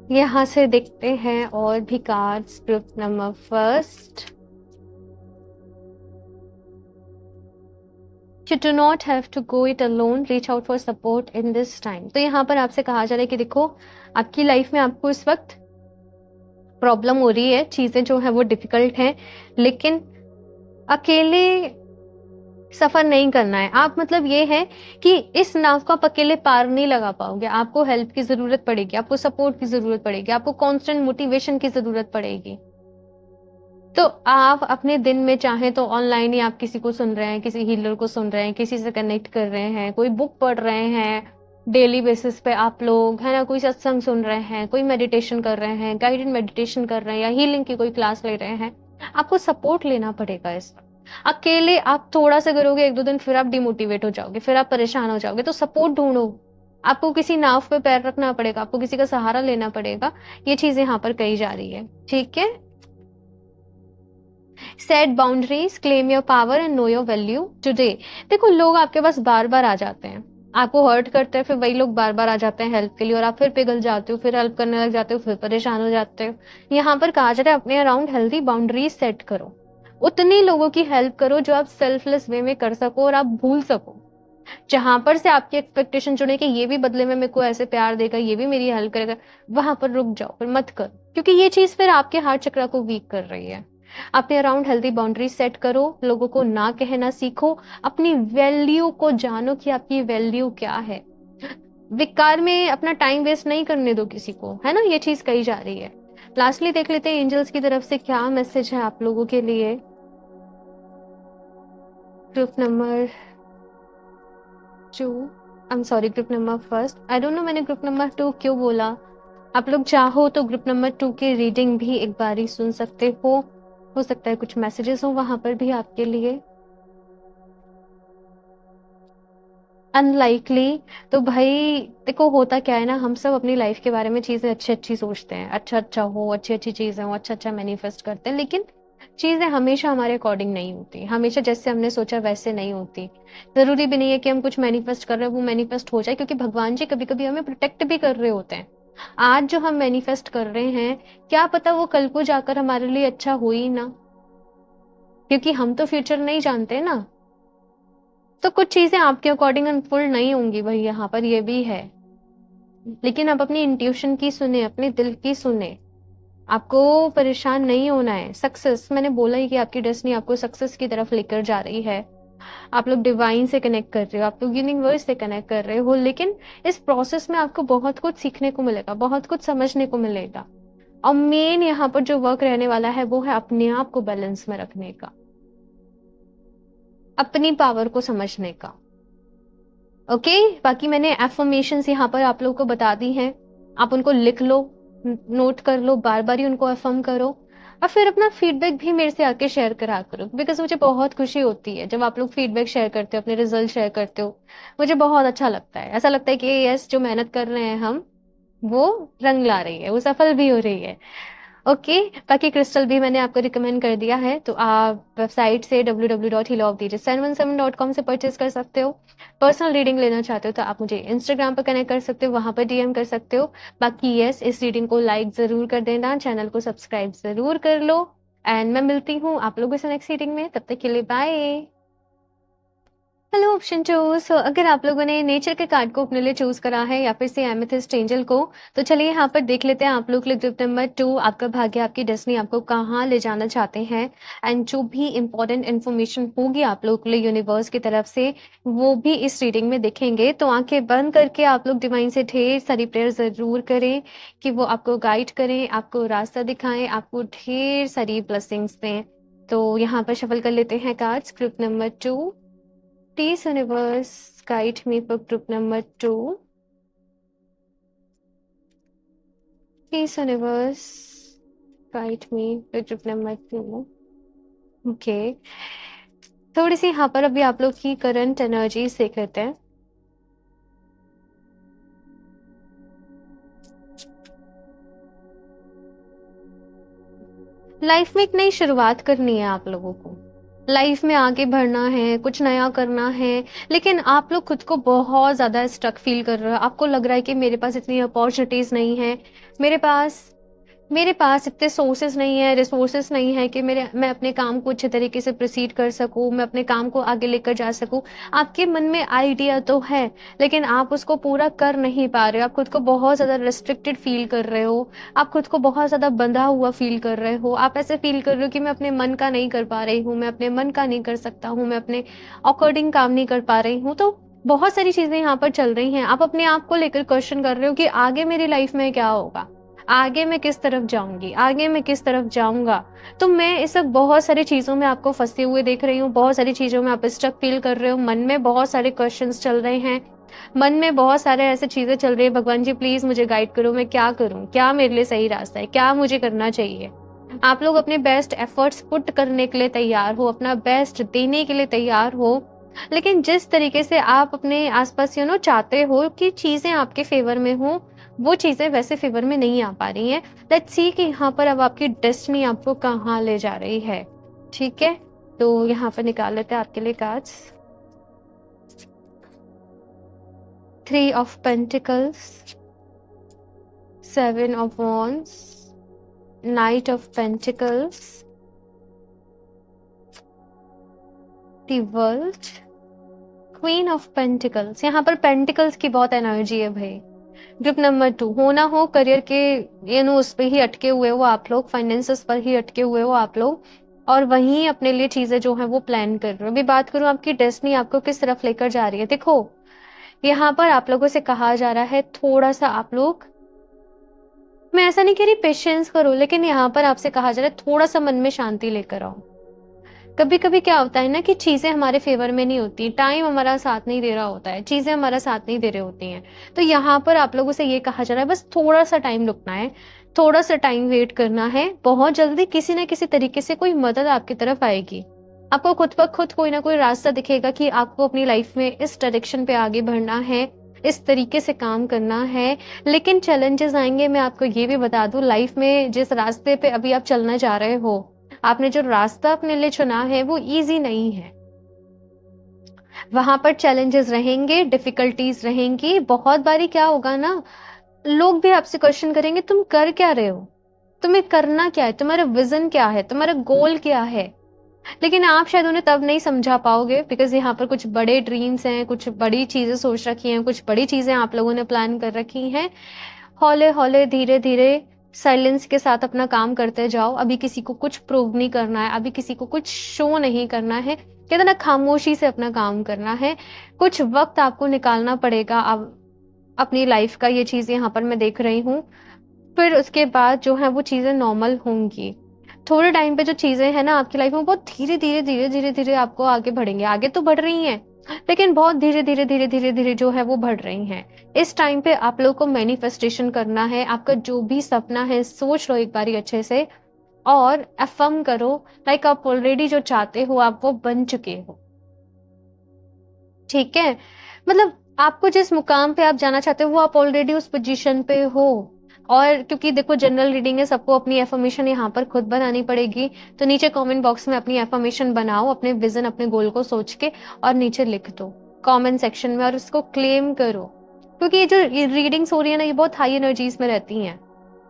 S1: यहाँ से देखते हैं और भी cards. Group number first, You do not have to go it alone. Reach out for support in this time. तो यहाँ पर आपसे कहा जा रहा है कि देखो, आपकी लाइफ में आपको इस वक्त प्रॉब्लम हो रही है, चीजें जो है वो डिफिकल्ट हैं, लेकिन अकेले सफर नहीं करना है आप। मतलब ये है कि इस नाव को आप अकेले पार नहीं लगा पाओगे, आपको हेल्प की जरूरत पड़ेगी, आपको सपोर्ट की जरूरत पड़ेगी, आपको कांस्टेंट मोटिवेशन की जरूरत पड़ेगी। तो आप अपने दिन में चाहे तो ऑनलाइन ही आप किसी को सुन रहे हैं, किसी हीलर को सुन रहे हैं, किसी से कनेक्ट कर रहे हैं, कोई बुक पढ़ रहे हैं डेली बेसिस पे आप लोग, है ना, कोई सत्संग सुन रहे हैं, कोई मेडिटेशन कर रहे हैं, गाइडेड मेडिटेशन कर रहे हैं, या हीलिंग की कोई क्लास ले रहे हैं। आपको सपोर्ट लेना पड़ेगा इस वक्त। अकेले आप थोड़ा सा करोगे, 1-2 दिन, फिर आप डिमोटिवेट हो जाओगे, फिर आप परेशान हो जाओगे। तो सपोर्ट ढूंढो, आपको किसी नाव पे पैर रखना पड़ेगा, आपको किसी का सहारा लेना पड़ेगा। ये चीज यहाँ पर कही जा रही है, ठीक है? Set boundaries, claim your power and know your value today. देखो, लोग आपके पास बार बार आ जाते हैं, आपको हर्ट करते हैं, फिर वही लोग बार बार आ जाते हैं हेल्प के लिए, और आप फिर पिघल जाते हो, फिर हेल्प करने लग जाते हो, फिर परेशान हो जाते हो। यहाँ पर कहा जा रहा है अपने अराउंड हेल्दी बाउंड्रीज सेट करो, उतनी लोगों की हेल्प करो जो आप सेल्फलेस वे में कर सको और आप भूल सको। जहां पर से आपकी एक्सपेक्टेशन जुड़े कि ये भी बदले में मेरे को ऐसे प्यार देगा, ये भी मेरी हेल्प करेगा, वहां पर रुक जाओ, फिर मत करो, क्योंकि ये चीज फिर आपके हार्ट चक्र को वीक कर रही है। अपने अराउंड हेल्दी बाउंड्री सेट करो, लोगों को ना कहना सीखो, अपनी वैल्यू को जानो कि आपकी वैल्यू क्या है। विकार में अपना टाइम वेस्ट नहीं करने दो किसी को, है ना, ये चीज कही जा रही है। लास्टली देख लेते हैं एंजल्स की तरफ से क्या मैसेज है आप लोगों के लिए। Group number 2, I am sorry, group number first, I don't know मैंने ग्रुप नंबर 2 क्यों बोला। आप लोग चाहो तो ग्रुप नंबर 2 की रीडिंग भी एक बार ही सुन सकते हो सकता है कुछ मैसेजेस हो वहां पर भी आपके लिए। अनलाइकली, तो भाई देखो, होता क्या है ना, हम सब अपनी लाइफ के बारे में चीजें अच्छी अच्छी सोचते हैं, अच्छा अच्छा हो, अच्छी अच्छी चीजें हो, अच्छा अच्छा मैनिफेस्ट करते हैं, लेकिन चीज़ें हमेशा हमारे अकॉर्डिंग नहीं होती, हमेशा जैसे हमने सोचा वैसे नहीं होती। ज़रूरी भी नहीं है कि हम कुछ मैनिफेस्ट कर रहे हैं वो मैनिफेस्ट हो जाए, क्योंकि भगवान जी कभी-कभी हमें प्रोटेक्ट भी कर रहे होते हैं। आज जो हम मैनिफेस्ट कर रहे हैं, क्या पता वो कल को जाकर हमारे लिए अच्छा हो ही ना, क्योंकि हम तो फ्यूचर नहीं जानते ना। तो कुछ चीज़ें आपके अकॉर्डिंग अनफोल्ड नहीं होंगी भाई, यहाँ पर ये भी है। लेकिन आप अपनी इंट्यूशन की सुने, अपने दिल की सुने। आपको परेशान नहीं होना है। सक्सेस, मैंने बोला ही कि आपकी डेस्टिनी आपको सक्सेस की तरफ लेकर जा रही है। आप लोग डिवाइन से कनेक्ट कर रहे हो, आप लोग यूनिवर्स से कनेक्ट कर रहे हो, लेकिन इस प्रोसेस में आपको बहुत कुछ सीखने को मिलेगा, बहुत कुछ समझने को मिलेगा। और मेन यहाँ पर जो वर्क रहने वाला है वो है अपने आप को बैलेंस में रखने का, अपनी पावर को समझने का। ओके, बाकी मैंने एफर्मेशंस यहाँ पर आप लोगों को बता दी हैं। आप उनको लिख लो, नोट कर लो, बार बार ही उनको एफर्म करो, और फिर अपना फीडबैक भी मेरे से आके शेयर करा करो, बिकॉज मुझे बहुत खुशी होती है जब आप लोग फीडबैक शेयर करते हो, अपने रिजल्ट शेयर करते हो। मुझे बहुत अच्छा लगता है, ऐसा लगता है कि यस, जो मेहनत कर रहे हैं हम वो रंग ला रही है, वो सफल भी हो रही है। ओके, बाकी क्रिस्टल भी मैंने आपको रिकमेंड कर दिया है, तो आप वेबसाइट से www.healofdj717.com से परचेज कर सकते हो। पर्सनल रीडिंग लेना चाहते हो तो आप मुझे इंस्टाग्राम पर कनेक्ट कर सकते हो, वहां पर डीएम कर सकते हो। बाकी यस, इस रीडिंग को लाइक जरूर कर देना, चैनल को सब्सक्राइब जरूर कर लो। एंड मैं मिलती हूँ आप लोगों से नेक्स्ट रीडिंग में, तब तक के लिए bye. Hello option choose. So अगर आप लोगों ने नेचर के कार्ड को अपने लिए चूज करा है या फिर से एमेथिस्ट एंजल को, तो चलिए यहाँ पर देख लेते हैं आप लोग के लिए ग्रुप नंबर 2, आपका भाग्य, आपकी डेस्टिनी आपको कहाँ ले जाना चाहते हैं। एंड जो भी इंपॉर्टेंट इन्फॉर्मेशन होगी आप लोग के लिए यूनिवर्स की तरफ से, वो भी इस रीडिंग में दिखेंगे। तो आंखें बंद करके आप लोग डिवाइन से ढेर सारी प्रेयर जरूर करें कि वो आपको गाइड करें, आपको रास्ता दिखाएं, आपको ढेर सारी ब्लेसिंग्स दें। तो यहाँ पर शफल कर लेते हैं cards. Group number 2, Please universe guide me for group number 2. Please universe guide me for group number 2. Okay. थोड़ी सी यहाँ पर अभी आप लोग की करंट एनर्जी देख लेते हैं। लाइफ में एक नई शुरुआत करनी है आप लोगों को, लाइफ में आगे बढ़ना है, कुछ नया करना है, लेकिन आप लोग खुद को बहुत ज्यादा स्टक फील कर रहे हो। आपको लग रहा है कि मेरे पास इतनी अपॉर्चुनिटीज नहीं है, मेरे पास इतने सोर्सेस नहीं है, रिसोर्सेस नहीं है कि मैं अपने काम को अच्छे तरीके से प्रोसीड कर सकूं, मैं अपने काम को आगे लेकर जा सकूं। आपके मन में आइडिया तो है, लेकिन आप उसको पूरा कर नहीं पा रहे हो। आप खुद को बहुत ज्यादा रेस्ट्रिक्टेड फील कर रहे हो, आप खुद को बहुत ज्यादा बंधा हुआ फील कर रहे हो। आप ऐसे फील कर रहे हो कि मैं अपने मन का नहीं कर पा रही हूँ, मैं अपने मन का नहीं कर सकता हूँ, मैं अपने अकॉर्डिंग काम नहीं कर पा रही हूँ। तो बहुत सारी चीजें यहाँ पर चल रही हैं। आप अपने आप को लेकर क्वेश्चन कर रहे हो कि आगे मेरी लाइफ में क्या होगा, आगे मैं किस तरफ जाऊंगी, आगे मैं किस तरफ जाऊंगा। तो मैं इस वक्त बहुत सारी चीजों में आपको फंसे हुए देख रही हूँ, बहुत सारी चीजों में आप स्टक फील कर रहे हो, मन में बहुत सारे क्वेश्चंस चल रहे हैं, मन में बहुत सारे ऐसे चीजें चल रही है। भगवान जी प्लीज मुझे गाइड करो, मैं क्या करूं, क्या मेरे लिए सही रास्ता है, क्या मुझे करना चाहिए। आप लोग अपने बेस्ट एफर्ट्स पुट करने के लिए तैयार हो, अपना बेस्ट देने के लिए तैयार हो, लेकिन जिस तरीके से आप अपने आसपास चाहते हो कि चीजें आपके फेवर में हो, वो चीजें वैसे फेवर में नहीं आ पा रही हैं। लेट्स सी कि यहाँ पर अब आपकी डेस्टिनी आपको कहाँ ले जा रही है। ठीक है, तो यहाँ पर निकाल लेते हैं आपके लिए cards. 3 of Pentacles, 7 of Wands, Knight of Pentacles, The World, Queen of Pentacles। यहाँ पर पेंटिकल्स की बहुत एनर्जी है भाई। ग्रुप नंबर 2, हो ना हो करियर के उस पे ही अटके हुए हो आप लोग, फाइनेंसेस पर ही अटके हुए हो आप लोग, और वहीं अपने लिए चीजें जो है वो प्लान कर रहे हो। अभी बात करूं आपकी डेस्टिनी आपको किस तरफ लेकर जा रही है। देखो, यहाँ पर आप लोगों से कहा जा रहा है थोड़ा सा आप लोग, मैं ऐसा नहीं कह रही पेशेंस करो, लेकिन यहाँ पर आपसे कहा जा रहा है थोड़ा सा मन में शांति लेकर आओ। कभी कभी क्या होता है ना कि चीजें हमारे फेवर में नहीं होती, टाइम हमारा साथ नहीं दे रहा होता है, चीजें हमारा साथ नहीं दे रही होती हैं। तो यहाँ पर आप लोगों से ये कहा जा रहा है बस थोड़ा सा टाइम रुकना है, थोड़ा सा टाइम वेट करना है। बहुत जल्दी किसी ना किसी तरीके से कोई मदद आपकी तरफ आएगी, आपको खुद ब खुद कोई ना कोई रास्ता दिखेगा कि आपको अपनी लाइफ में इस डायरेक्शन पे आगे बढ़ना है, इस तरीके से काम करना है। लेकिन चैलेंजेस आएंगे, मैं आपको ये भी बता दूं, लाइफ में जिस रास्ते पे अभी आप चलना चाह रहे हो, आपने जो रास्ता अपने लिए चुना है वो ईज़ी नहीं है। वहाँ पर चैलेंजेस रहेंगे, डिफ़िकल्टीज़ रहेंगी। बहुत बारी क्या होगा ना, लोग भी आपसे क्वेश्चन करेंगे, "तुम कर क्या रहे हो? तुम्हें करना क्या है? तुम्हारा विज़न क्या है? तुम्हारा गोल क्या है?" लेकिन आप शायद उन्हें तब नहीं समझा पाओगे बिकॉज़ यहाँ पर कुछ बड़े ड्रीम्स हैं, कुछ बड़ी चीज़ें सोच रखी हैं, कुछ बड़ी चीज़ें आप लोगों ने प्लान कर रखी हैं। हौले-हौले, धीरे-धीरे साइलेंस के साथ अपना काम करते जाओ। अभी किसी को कुछ प्रूव नहीं करना है, अभी किसी को कुछ शो नहीं करना है। कहते हैं ना, खामोशी से अपना काम करना है। कुछ वक़्त आपको निकालना पड़ेगा अब अपनी लाइफ़ का, ये चीज़ यहाँ पर मैं देख रही हूँ। फिर उसके बाद जो है वो चीज़ें नॉर्मल होंगी। थोड़े टाइम पे जो चीज़ें हैं ना आपकी लाइफ़ में, बहुत धीरे-धीरे, धीरे-धीरे आपको आगे बढ़ेंगे। आगे तो बढ़ रही हैं, लेकिन बहुत धीरे-धीरे, धीरे-धीरे जो है वो बढ़ रही हैं। इस टाइम पे आप लोगों को मैनिफेस्टेशन करना है। आपका जो भी सपना है सोच लो एक बारी अच्छे से और अफ़र्म करो, लाइक आप ऑलरेडी जो चाहते हो आप वो बन चुके हो। ठीक है? मतलब आपको जिस मुकाम पे आप जाना चाहते हो वो आप ऑलरेडी उस पोज़ीशन पे हो। और क्योंकि देखो जनरल रीडिंग है, सबको अपनी अफ़र्मेशन यहाँ पर खुद बनानी पड़ेगी। तो नीचे कमेंट बॉक्स में अपनी अफ़र्मेशन बनाओ, अपने विज़न, अपने गोल को सोच के और नीचे लिख दो कमेंट सेक्शन में और उसको क्लेम करो। क्योंकि ये रीडिंग्स हो रही है ना, ये बहुत हाई एनर्जीज़ में रहती हैं।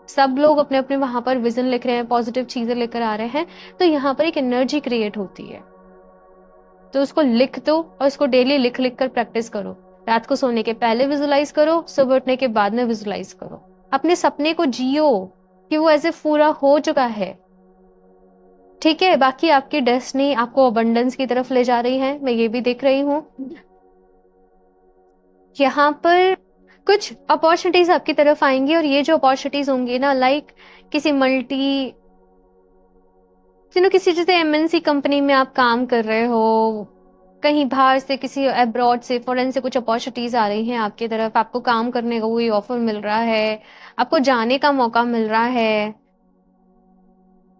S1: सब लोग अपने-अपने वहाँ पर विज़न लिख रहे हैं, पॉज़िटिव चीज़ें लेकर आ रहे हैं, तो यहाँ पर एक एनर्जी क्रिएट होती है। तो उसको लिख दो और इसको डेली लिख-लिख कर प्रैक्टिस करो। रात को सोने के पहले विजुअलाइज़ करो, सुबह उठने के बाद में विजुअलाइज़ करो। अपने सपने को जियो कि वो ऐसे पूरा हो चुका है। ठीक है? बाकी आपकी डेस्टिनी आपको अबंडेंस की तरफ ले जा रही है, मैं ये भी देख रही हूँ। यहाँ पर कुछ अपॉर्च्युनिटीज़ आपकी तरफ आएँगी और ये जो अपॉर्च्युनिटीज़ होंगी ना, लाइक किसी किसी जैसे एमएनसी कंपनी में आप काम कर रहे हो, कहीं बाहर से किसी अब्रॉड से, फॉरेन से कुछ अपॉर्च्युनिटीज़ आ रही हैं आपकी तरफ, आपको काम करने का कोई ऑफ़र मिल रहा है, आपको जाने का मौका मिल रहा है,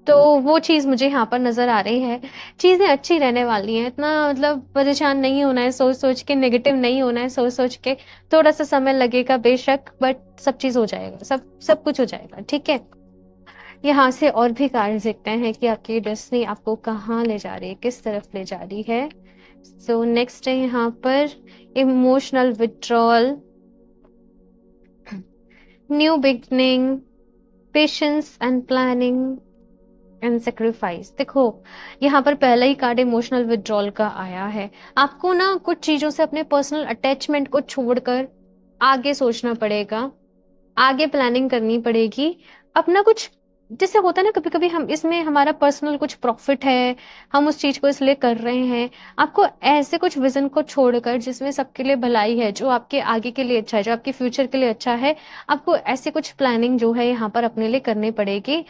S1: तो वो चीज़ मुझे यहाँ पर नज़र आ रही है। चीज़ें अच्छी रहने वाली हैं, इतना मतलब परेशान नहीं होना है सोच-सोच के, नेगेटिव नहीं होना है सोच-सोच के। थोड़ा-सा समय लगेगा बेशक, बट सब चीज़ हो जाएगा, सब कुछ हो जाएगा, ठीक है? यहाँ से और भी कार्ड्स देखते हैं कि आपकी डेस्टिनी आपको कहाँ ले जा रही है, किस तरफ ले जा रही है। सो नेक्स्ट है यहाँ पर emotional withdrawal, new beginning, patience and planning and sacrifice. देखो, यहाँ पर पहला ही कार्ड इमोशनल विथड्रॉल का आया है। आपको ना कुछ चीज़ों से अपने पर्सनल अटैचमेंट को छोड़कर आगे सोचना पड़ेगा, आगे प्लानिंग करनी पड़ेगी। अपना कुछ, जैसे होता है ना, कभी-कभी हम इसमें हमारा पर्सनल कुछ प्रॉफ़िट है, हम उस चीज़ को इसलिए कर रहे हैं। आपको ऐसे कुछ विज़न को छोड़कर जिसमें सबके लिए भलाई है, जो आपके आगे के लिए अच्छा है, जो आपके फ्यूचर के लिए अच्छा है, आपको ऐसी कुछ प्लानिंग जो है यहाँ पर अपने लिए करनी पड़ेगी।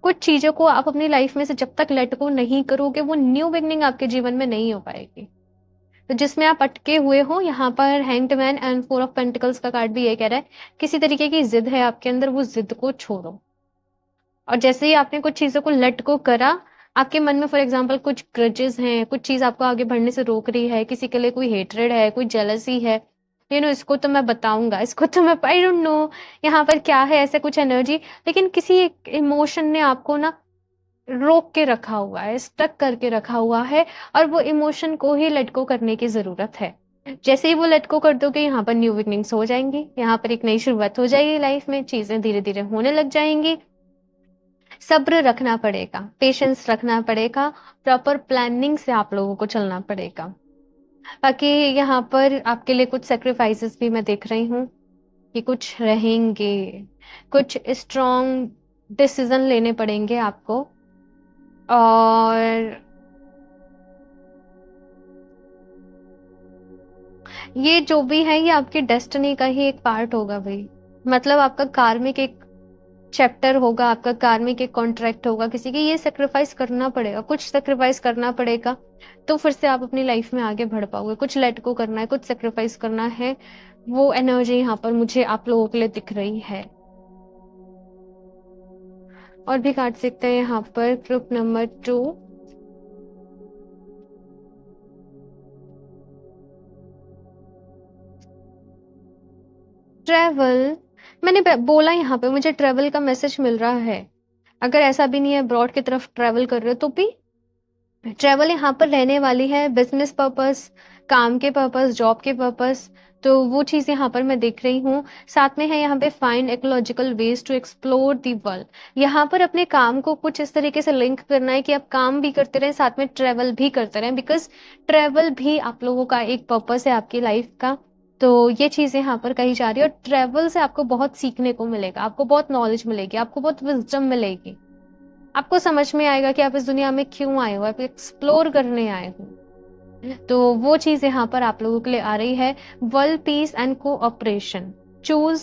S1: कुछ चीज़ों को आप अपनी लाइफ़ में से जब तक लेट गो नहीं करोगे, वो न्यू बिगिनिंग आपके जीवन में नहीं हो पाएगी। तो जिसमें आप अटके हुए हो, यहाँ पर hanged man and four of pentacles का कार्ड भी ये कह रहा है, किसी तरीके की ज़िद है आपके अंदर, वो ज़िद को छोड़ो। और जैसे ही आपने कुछ चीज़ों को लेट गो करा, आपके मन में फॉर एग्ज़ाम्पल कुछ ग्रजेस हैं, कुछ चीज़ आपको आगे बढ़ने से रोक रही है, किसी के लिए कोई हेट्रेड है, कोई जेलसी है, इसको तो मैं बताऊँगा, इसको तो मैं आई डोंट नो यहाँ पर क्या है, ऐसा कुछ एनर्जी, लेकिन किसी एक इमोशन ने आपको ना रोक के रखा हुआ है, स्टक करके रखा हुआ है और वो इमोशन को ही लेट गो करने की ज़रूरत है। जैसे ही वो लेट गो कर दोगे, यहाँ पर न्यू बिगिनिंग्स हो जाएँगी, यहाँ पर एक नई शुरुआत हो जाएगी लाइफ़ में, चीज़ें धीरे-धीरे होने लग जाएँगी। सब्र रखना पड़ेगा, पेशेंस रखना पड़ेगा, प्रॉपर प्लानिंग से आप लोगों को चलना पड़ेगा। बाकी यहाँ पर आपके लिए कुछ सैक्रिफाइसेस भी मैं देख रही हूँ कि कुछ रहेंगे, कुछ स्ट्रॉन्ग डिसीज़न लेने पड़ेंगे आपको और ये जो भी है ये आपकी डेस्टिनी का ही एक पार्ट होगा भई। मतलब आपका कार्मिक एक चैप्टर होगा, आपका कार्मिक एक कॉन्ट्रैक्ट होगा किसी की, ये सैक्रिफाइस करना पड़ेगा, कुछ सैक्रिफाइस करना पड़ेगा, तो फिर से आप अपनी लाइफ में आगे बढ़ पाओगे। कुछ लेट गो करना है, कुछ सैक्रिफाइस करना है, वो एनर्जी यहाँ पर मुझे आप लोगों के लिए दिख रही है। और भी कार्ड देखते हैं यहाँ पर, ग्रुप नंबर 2। ट्रैवल, मैंने बोला यहाँ पे मुझे ट्रैवल का मैसेज मिल रहा है। अगर ऐसा भी नहीं है अब्रॉड की तरफ ट्रैवल कर रहे हो तो भी ट्रैवल यहाँ पर रहने वाली है, बिजनेस पर्पस, काम के पर्पस, जॉब के पर्पस, तो वो चीज़ यहाँ पर मैं देख रही हूँ। साथ में है यहाँ पे find ecological ways to explore the world. यहाँ पर अपने काम को कुछ इस तरीके से लिंक करना है कि आप काम भी करते रहें, साथ में ट्रैवल भी करते रहें, बिकॉज ट्रैवल भी आप लोगों का एक पर्पस है आपकी लाइफ का। तो ये चीज़ यहाँ पर कही जा रही है, और ट्रैवल से आपको बहुत सीखने को मिलेगा, आपको बहुत नॉलेज मिलेगी, आपको बहुत विजडम मिलेगी। आपको समझ में आएगा कि आप इस दुनिया में क्यों आए हो, आप एक्सप्लोर करने आए हो। तो वो चीज यहाँ पर आप लोगों के लिए आ रही है। World peace and cooperation, choose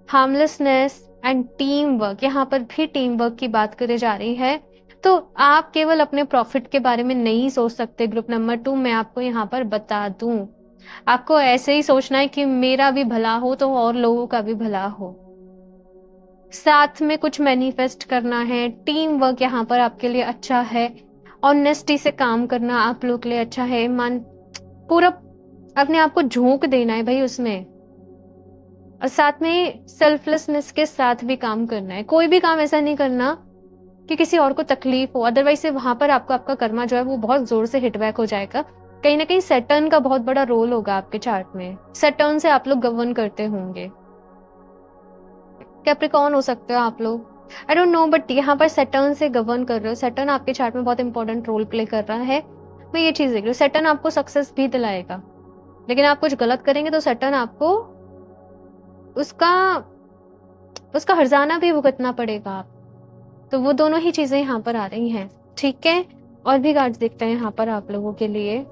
S1: harmlessness and team work. यहाँ पर भी टीम वर्क की बात करी जा रही है। तो आप केवल अपने प्रॉफिट के बारे में नहीं सोच सकते। ग्रुप नंबर 2 मैं आपको यहाँ पर बता दूं, आपको ऐसे ही सोचना है कि मेरा भी भला हो तो और लोगों का भी भला हो। साथ में कुछ मैनिफेस्ट करना है। टीम वर्क यहाँ पर आपके लिए अच्छा है। ऑनेस्टी से काम करना आप लोग के लिए अच्छा है। मन पूरा अपने आप को झोंक देना है भाई उसमें, और साथ में सेल्फलेसनेस के साथ भी काम करना है। कोई भी काम ऐसा नहीं करना कि किसी और को तकलीफ हो, अदरवाइज से वहां पर आपको आपका कर्मा जो है वो बहुत जोर से हिटबैक हो जाएगा। कहीं ना कहीं सैटर्न का बहुत बड़ा रोल होगा आपके चार्ट में। सैटर्न से आप लोग गवर्न करते होंगे, कैप्रिकॉर्न हो सकते हो आप लोग, आई डोंट नो, बट यहाँ पर सैटर्न से गवर्न कर रहे हो। सैटर्न आपके चार्ट में बहुत इंपॉर्टेंट रोल प्ले कर रहा है। मैं ये चीज देख रही हूँ, सैटर्न आपको सक्सेस भी दिलाएगा, लेकिन आप कुछ गलत करेंगे तो सैटर्न आपको उसका उसका हर्जाना भी भुगतना पड़ेगा आप। तो वो दोनों ही चीजें यहाँ पर आ रही हैं। ठीक है, और भी कार्ड्स देखते हैं यहाँ पर आप लोगों के लिए।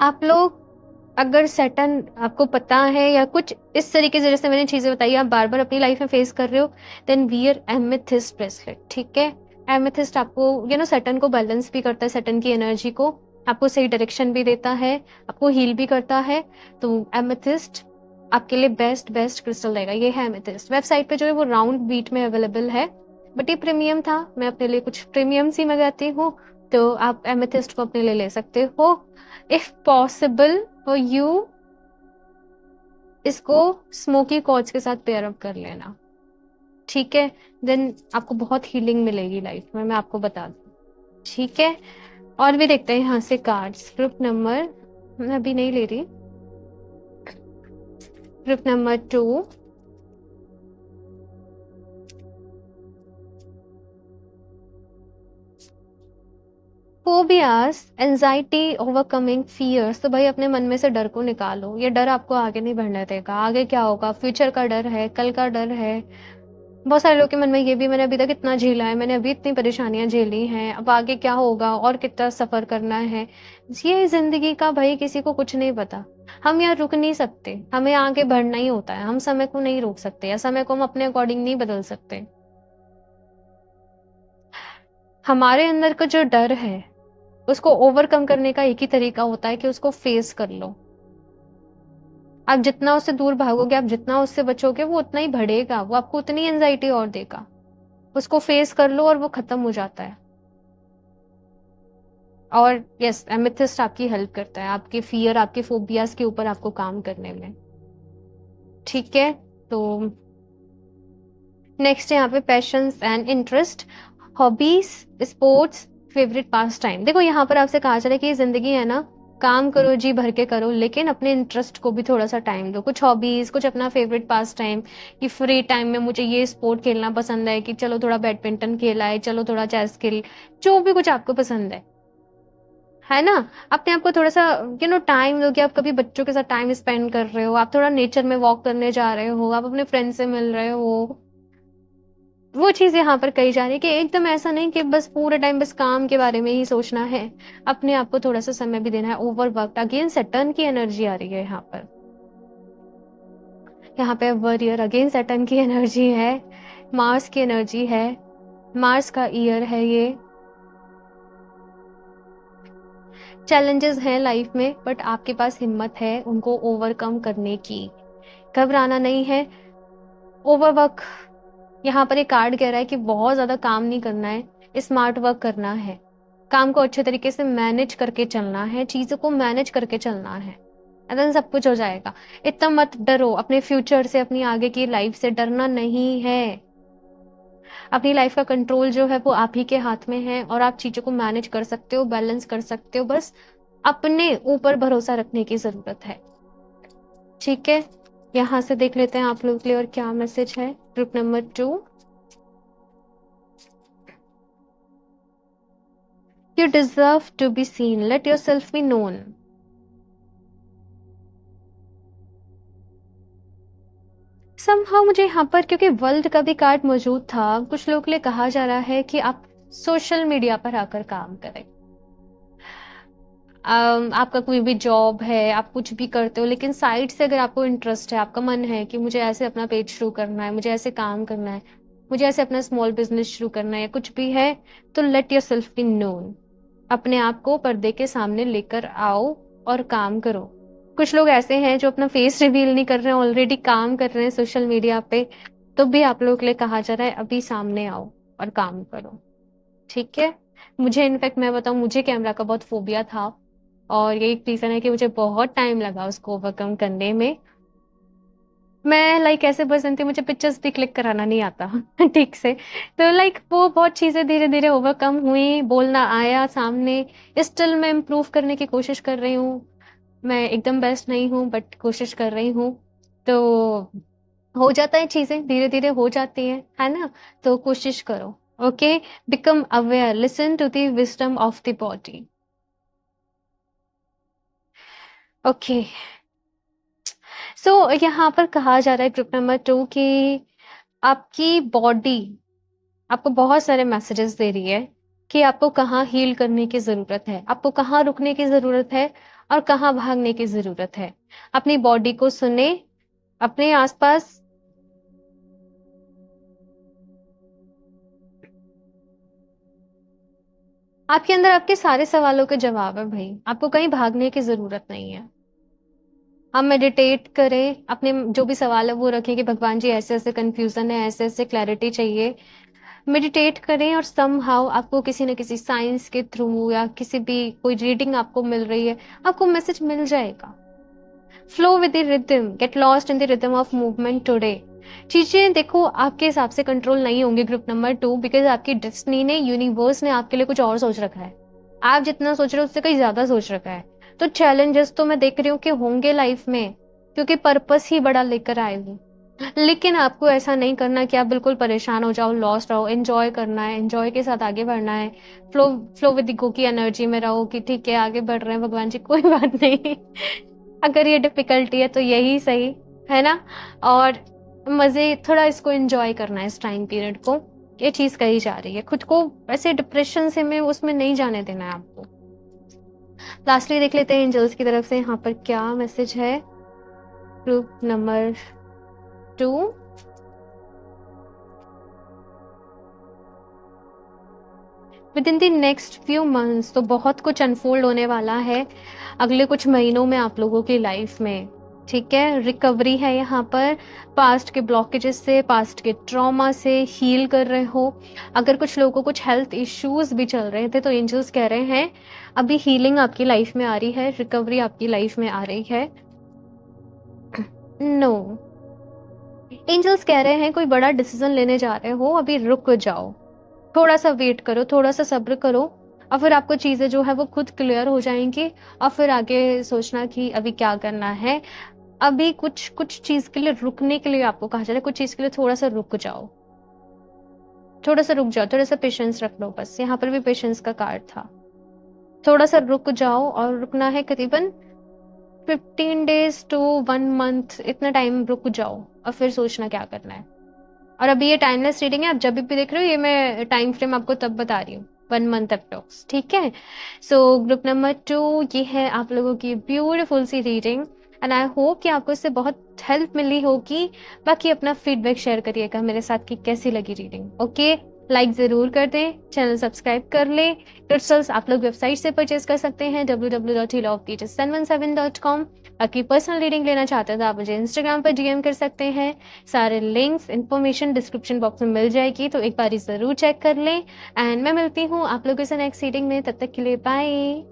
S1: आप लोग अगर सैटर्न आपको पता है या कुछ इस तरीके से जैसे मैंने चीजें बताई आप बार बार अपनी लाइफ में फेस कर रहे हो, देन वियर एमेथिस्ट ब्रेसलेट। ठीक है, एमेथिस्ट आपको सैटर्न को बैलेंस भी करता है, सैटर्न की एनर्जी को आपको सही डायरेक्शन भी देता है, आपको हील भी करता है। तो एमेथिस्ट आपके लिए बेस्ट बेस्ट क्रिस्टल रहेगा। ये है एमेथिस्ट। वेबसाइट पे जो है वो राउंड बीट में अवेलेबल है, बट ये प्रीमियम था, मैं अपने लिए कुछ प्रीमियम्स ही मंगाती हूँ, तो आप एमेथिस्ट को अपने लिए ले सकते हो। इफ पॉसिबल फॉर यू इसको स्मोकी कॉर्ड्स के साथ पेयर अप कर लेना। ठीक है, देन आपको बहुत हीलिंग मिलेगी लाइफ में, मैं आपको बता दूं। ठीक है, और भी देखते हैं यहाँ से कार्ड्स। ग्रुप नंबर मैं अभी नहीं ले रही। Group number 2, phobias, anxiety, overcoming fears. तो भाई अपने मन में से डर को निकालो, ये डर आपको आगे नहीं बढ़ने देगा। आगे क्या होगा, फ्यूचर का डर है, कल का डर है। बहुत सारे लोग के मन में ये भी, मैंने अभी तक इतना झेला है, मैंने अभी इतनी परेशानियां झेली हैं, अब आगे क्या होगा और कितना सफर करना है। ये जिंदगी का भाई किसी को कुछ नहीं पता। हम यहाँ रुक नहीं सकते, हमें आगे बढ़ना ही होता है। हम समय को नहीं रोक सकते, या समय को हम अपने अकॉर्डिंग नहीं बदल सकते। हमारे अंदर का जो डर है उसको ओवरकम करने का एक ही तरीका होता है कि उसको फेस कर लो। आप जितना उससे दूर भागोगे, आप जितना उससे बचोगे, वो उतना ही बढ़ेगा, वो आपको उतनी एंजाइटी और देगा। उसको फेस कर लो और वो खत्म हो जाता है। और यस, एमेथिस्ट आपकी हेल्प करता है आपके फियर, आपके फोबियाज के ऊपर आपको काम करने में। ठीक है, तो नेक्स्ट है यहाँ पे patience and interest, hobbies, sports, favourite pass time. देखो यहाँ पर आपसे कहा जा रहा है कि ये जिंदगी है ना, काम करो, जी भर के करो, लेकिन अपने इंटरेस्ट को भी थोड़ा सा टाइम दो। कुछ हॉबीज, कुछ अपना फेवरेट पास टाइम, कि फ्री टाइम में मुझे ये स्पोर्ट खेलना पसंद है, कि चलो थोड़ा बैडमिंटन खेला है, चलो थोड़ा चेस खेल, जो भी कुछ आपको पसंद है ना। अपने आप को थोड़ा सा टाइम दो, कि आप कभी बच्चों के साथ टाइम स्पेंड कर रहे हो, आप थोड़ा नेचर में वॉक करने जा रहे हो, आप अपने फ्रेंड से मिल रहे हो। वो चीज यहाँ पर कही जा रही है कि एकदम ऐसा नहीं कि बस पूरे टाइम बस काम के बारे में ही सोचना है, अपने आप को थोड़ा सा समय भी देना है। ओवर वर्क, अगेन सैटर्न की एनर्जी आ रही है यहाँ पर। यहाँ पे वॉरियर, अगेन सैटर्न की एनर्जी है, मार्स की एनर्जी है, मार्स का ईयर है ये। चैलेंजेस हैं लाइफ में, बट आपके पास हिम्मत है उनको ओवरकम करने की, घबराना नहीं है। ओवरवर्क, यहाँ पर एक कार्ड कह रहा है कि बहुत ज्यादा काम नहीं करना है, स्मार्ट वर्क करना है, काम को अच्छे तरीके से मैनेज करके चलना है, चीजों को मैनेज करके चलना है, एंड देन सब कुछ हो जाएगा। इतना मत डरो अपने फ्यूचर से, अपनी आगे की लाइफ से डरना नहीं है। अपनी लाइफ का कंट्रोल जो है वो आप ही के हाथ में है और आप चीज़ों को मैनेज कर सकते हो, बैलेंस कर सकते हो, बस अपने ऊपर भरोसा रखने की ज़रूरत है। ठीक है? यहाँ से देख लेते हैं आप लोगों के लिए और क्या मैसेज है। Group number 2, you deserve to be seen, let yourself be known. Somehow मुझे यहाँ पर, क्योंकि वर्ल्ड का भी कार्ड मौजूद था, कुछ लोगों के लिए कहा जा रहा है कि आप सोशल मीडिया पर आकर काम करें। आपका कोई भी जॉब है, आप कुछ भी करते हो, लेकिन साइड से अगर आपको इंटरेस्ट है, आपका मन है कि मुझे ऐसे अपना पेज शुरू करना है, मुझे ऐसे काम करना है, मुझे ऐसे अपना स्मॉल बिजनेस शुरू करना है या कुछ भी है, तो let your self be known. अपने आप को पर्दे के सामने लेकर आओ और काम करो। कुछ लोग ऐसे हैं जो अपना फेस रिवील नहीं कर रहे हैं, ऑलरेडी काम कर रहे हैं सोशल मीडिया पे, तो भी आप लोगों के लिए कहा जा रहा है अभी सामने आओ और काम करो। ठीक है? मुझे इनफैक्ट मैं बताऊं, मुझे कैमरा का बहुत फोबिया था और ये एक रीज़न है कि मुझे बहुत टाइम लगा उसको ओवरकम करने में। मैं लाइक ऐसे पर्सन थी, मुझे पिक्चर्स भी क्लिक कराना नहीं आता ठीक से। तो लाइक वो बहुत चीज़ें धीरे-धीरे ओवरकम हुई, बोलना आया सामने, स्टिल मैं इम्प्रूव करने की कोशिश कर रही हूँ। मैं एकदम बेस्ट नहीं हूँ बट कोशिश कर रही हूँ। तो हो जाता है, चीज़ें धीरे-धीरे हो जाती हैं, है ना? तो कोशिश करो, okay? Become aware, listen to the wisdom of the body. Okay. So यहाँ पर कहा जा रहा है ग्रुप नंबर 2 कि आपकी बॉडी आपको बहुत सारे मैसेजेस दे रही है कि आपको कहाँ हील करने की ज़रूरत है, आपको कहाँ रुकने की ज़रूरत है और कहाँ भागने की ज़रूरत है। अपनी बॉडी को सुने, अपने आसपास आपके अंदर आपके सारे सवालों के जवाब है भई, आपको कहीं भागने की ज़रूरत नहीं है। आप मेडिटेट करें, अपने जो भी सवाल है वो रखें कि भगवान जी ऐसे-ऐसे कन्फ्यूज़न है, ऐसे-ऐसे क्लैरिटी चाहिए। मेडिटेट करें और समहाउ आपको किसी न किसी साइंस के थ्रू या किसी भी कोई रीडिंग आपको मिल रही है, आपको मैसेज मिल जाएगा। Flow with the rhythm, get lost in the rhythm of movement today. चीज़ें देखो आपके हिसाब से कंट्रोल नहीं होंगी ग्रुप नंबर 2, बिकॉज़ आपकी डेस्टिनी ने, यूनिवर्स ने आपके लिए कुछ और सोच रखा है। आप जितना सोच रहे हो उससे कहीं ज़्यादा सोच रखा है। तो चैलेंजेस तो मैं देख रही हूँ कि होंगे लाइफ में, क्योंकि पर्पस ही बड़ा लेकर आए हो। लेकिन आपको ऐसा नहीं करना कि आप बिल्कुल परेशान हो जाओ, लॉस्ट रहो, एन्जॉय करना है, एन्जॉय के साथ आगे बढ़ना है। Flow flow with the go की एनर्जी में रहो कि ठीक है आगे बढ़ रहे हैं भगवान जी, कोई बात नहीं। अगर ये डिफ़िकल्टी है तो यही सही, है ना? और मज़े थोड़ा इसको एन्जॉय करना है इस टाइम पीरियड को, ये चीज़ कही जा रही है। खुद को ऐसे डिप्रेशन से में उसमें नहीं जाने देना है आपको। लास्टली देख लेते हैं एंजल्स की तरफ से यहाँ पर क्या मैसेज है। Group number 2, with in the next few months तो बहुत कुछ अनफोल्ड होने वाला है अगले कुछ महीनों में आप लोगों की लाइफ में। ठीक है, रिकवरी है यहाँ पर, पास्ट के ब्लॉकेजेस से, पास्ट के ट्रॉमा से हील कर रहे हो। अगर कुछ लोगों को कुछ हेल्थ इश्यूज भी चल रहे थे तो एंजल्स कह रहे हैं अभी हीलिंग आपकी लाइफ में आ रही है, रिकवरी आपकी लाइफ में आ रही है। नो, एंजल्स कह रहे हैं कोई बड़ा डिसीजन लेने जा रहे हो, अभी रुक जाओ, थोड़ा सा वेट करो, थोड़ा सा सब्र करो और फिर आपको चीज़ें जो है वो खुद क्लियर हो जाएंगी और फिर आगे सोचना कि अभी क्या करना है। अभी कुछ कुछ चीज़ के लिए रुकने के लिए आपको कहा जा रहा है, कुछ चीज़ के लिए थोड़ा सा रुक जाओ, थोड़ा सा रुक जाओ, थोड़ा सा पेशेंस रख लो। बस यहाँ पर भी पेशेंस का कार्ड था। थोड़ा सा रुक जाओ और रुकना है करीबन 15 डेज टू 1 मंथ, इतना टाइम रुक जाओ और फिर सोचना क्या करना है। और अभी ये टाइमलेस रीडिंग है, आप जब भी देख रहे हो, ये मैं टाइम फ्रेम आपको तब बता रही हूँ, 1 मंथ अप्रॉक्स। ठीक है, सो ग्रुप नंबर 2 ये है आप लोगों की ब्यूटीफुल सी रीडिंग एंड आई होप कि आपको इससे बहुत हेल्प मिली होगी। बाकी अपना फीडबैक शेयर करिएगा मेरे साथ कि कैसी लगी रीडिंग। ओके, लाइक ज़रूर कर दें, चैनल सब्सक्राइब कर लें। क्रिस्टल्स आप लोग वेबसाइट से परचेज कर सकते हैं www.healofteachers717.com। बाकी पर्सनल रीडिंग लेना चाहते हैं तो आप मुझे इंस्टाग्राम पर डीएम कर सकते हैं। सारे लिंक्स इन्फॉर्मेशन डिस्क्रिप्शन बॉक्स में मिल जाएगी, तो एक बार ज़रूर चेक कर लें। एंड मैं मिलती हूँ आप लोगों से नेक्स्ट रीडिंग में, तब तक के लिए बाय।